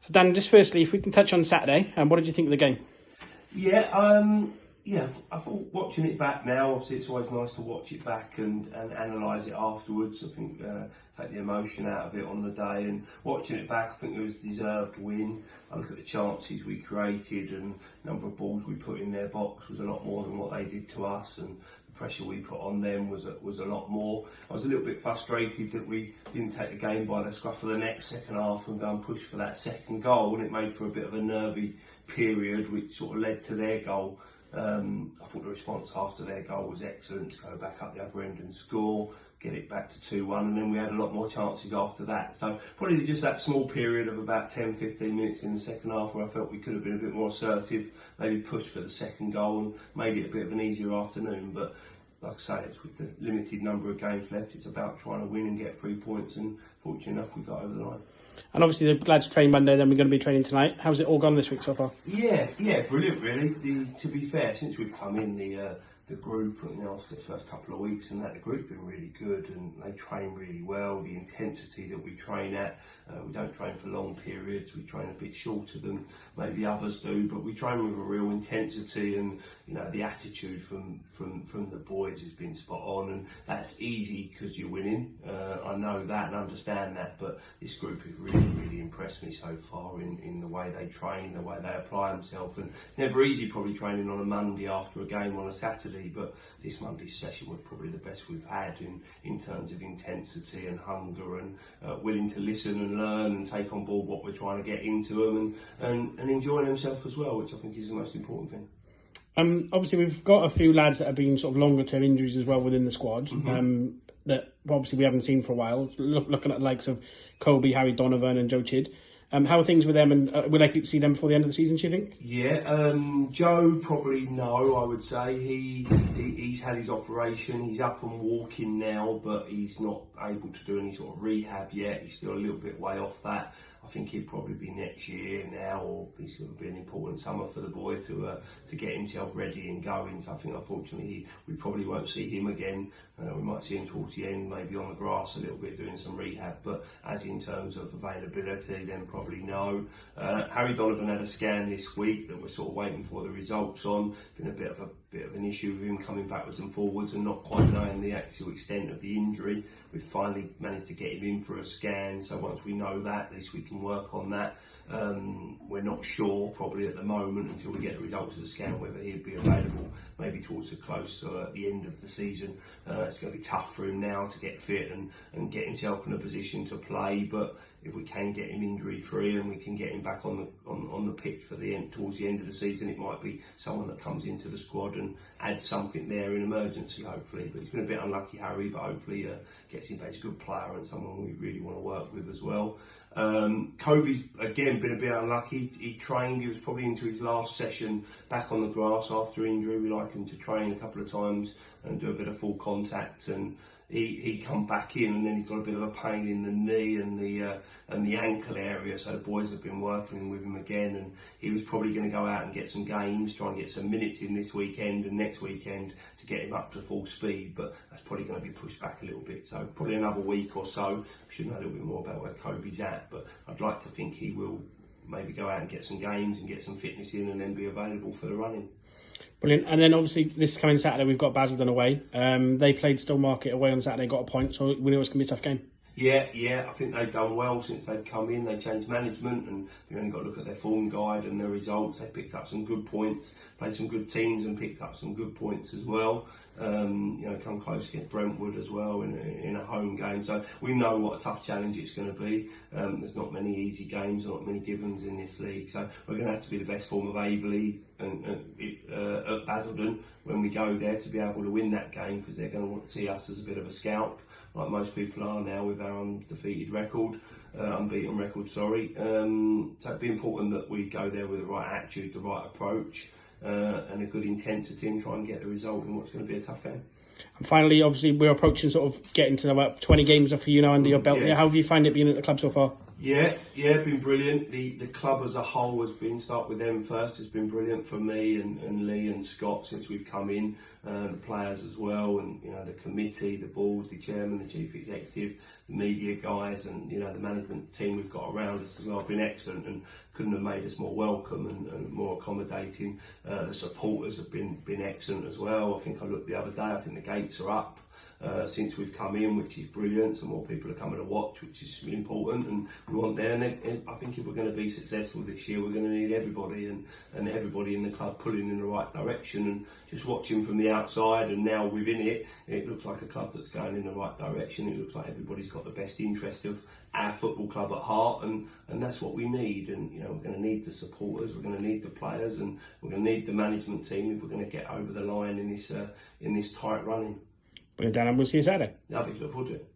So Dan, just firstly, if we can touch on Saturday, what did you think of the game? I thought watching it back now, obviously it's always nice to watch it back and analyse it afterwards. I think take the emotion out of it on the day, and watching it back, I think it was a deserved win. I look at the chances we created and the number of balls we put in their box was a lot more than what they did to us, and the pressure we put on them was a lot more. I was a little bit frustrated that we didn't take the game by the scruff of the neck second half and go and push for that second goal, and it made for a bit of a nervy period which sort of led to their goal. I thought the response after their goal was excellent, to go back up the other end and score, get it back to 2-1, and then we had a lot more chances after that. So probably just that small period of about 10-15 minutes in the second half where I felt we could have been a bit more assertive, maybe pushed for the second goal and made it a bit of an easier afternoon. But like I say, it's with the limited number of games left, it's about trying to win and get 3 points, and fortunately enough we got over the line. And obviously the lads train Monday, then we're going to be training tonight. How's it all gone this week so far? Yeah, brilliant really. To be fair, since we've come in, the group, after the first couple of weeks and that, the group's been really good and they train really well. The intensity that we train at, we don't train for long periods, we train a bit shorter than maybe others do, but we train with a real intensity, and the attitude from the boys has been spot on, and that's easy because you're winning. I know that and understand that, but this group has really impressed me so far in the way they train, the way they apply themselves, and it's never easy probably training on a Monday after a game on a Saturday, but this Monday's session was probably the best we've had in terms of intensity and hunger, and willing to listen and learn and take on board what we're trying to get into them, and enjoying themselves as well, which I think is the most important thing. Obviously we've got a few lads that have been sort of longer term injuries as well within the squad, that obviously we haven't seen for a while. Looking at the likes of Kobe, Harry Donovan and Joe Chid. How are things with them, and we're likely to see them before the end of the season, do you think? Yeah, Joe probably no, I would say. He's had his operation, he's up and walking now, but he's not able to do any sort of rehab yet. He's still a little bit way off that. I think he'll probably be next year now, or it's going to be an important summer for the boy to get himself ready and going. So I think unfortunately we probably won't see him again. We might see him towards the end, maybe on the grass a little bit doing some rehab, but as in terms of availability, then probably no. Harry Donovan had a scan this week that we're sort of waiting for the results on. Been a bit of an issue with him coming backwards and forwards and not quite knowing the actual extent of the injury. We've finally managed to get him in for a scan, so once we know that, at least we can work on that. We're not sure probably at the moment until we get the results of the scan whether he'd be available maybe towards the end of the season. It's going to be tough for him now to get fit and get himself in a position to play, but if we can get him injury free and we can get him back on the pitch for towards the end of the season, it might be someone that comes into the squad and adds something there in emergency, hopefully. But he's been a bit unlucky, Harry, but hopefully gets him back. He's a good player and someone we really want to work with as well. Kobe's again been a bit unlucky. He trained, he was probably into his last session back on the grass after injury. We like him to train a couple of times and do a bit of full contact, and he come back in, and then he's got a bit of a pain in the knee and the ankle area, so the boys have been working with him again, and he was probably going to go out and get some games, try and get some minutes in this weekend and next weekend to get him up to full speed, but that's probably going to be pushed back a little bit, so probably another week or so. We should know a little bit more about where Kobe's at, but I'd like to think he will maybe go out and get some games and get some fitness in and then be available for the running. Brilliant. And then obviously this coming Saturday we've got Basildon away. They played Stillmarket away on Saturday, got a point, so we know it's going to be a tough game. Yeah, I think they've done well since they've come in. They changed management, and you've only got to look at their form guide and their results. They picked up some good points, played some good teams and picked up some good points as well. Come close against Brentwood as well in a home game. So we know what a tough challenge it's going to be. There's not many easy games, not many givens in this league. So we're going to have to be the best form of A-League at Basildon when we go there to be able to win that game, because they're going to want to see us as a bit of a scalp, like most people are now with our unbeaten record. So it'd be important that we go there with the right attitude, the right approach, and a good intensity, and try and get the result in what's going to be a tough game. And finally, obviously, we're approaching sort of getting to about 20 games for you now under your belt. Yeah. How have you found it being at the club so far? Yeah, been brilliant. The club as a whole has been, start with them first, has been brilliant for me and Lee and Scott since we've come in, the players as well, and the committee, the board, the chairman, the chief executive, the media guys, and the management team we've got around us as well have been excellent and couldn't have made us more welcome and more accommodating. The supporters have been excellent as well. I think I looked the other day, I think the gates are up. Since we've come in, which is brilliant, so more people are coming to watch, which is important, and we want there. And I think if we're going to be successful this year, we're going to need everybody and everybody in the club pulling in the right direction. And just watching from the outside, and now within it, it looks like a club that's going in the right direction. It looks like everybody's got the best interest of our football club at heart, and that's what we need. And we're going to need the supporters, we're going to need the players, and we're going to need the management team if we're going to get over the line in this tight running. Brilliant, Dan, and we'll see you Saturday. Lovely, look forward to it.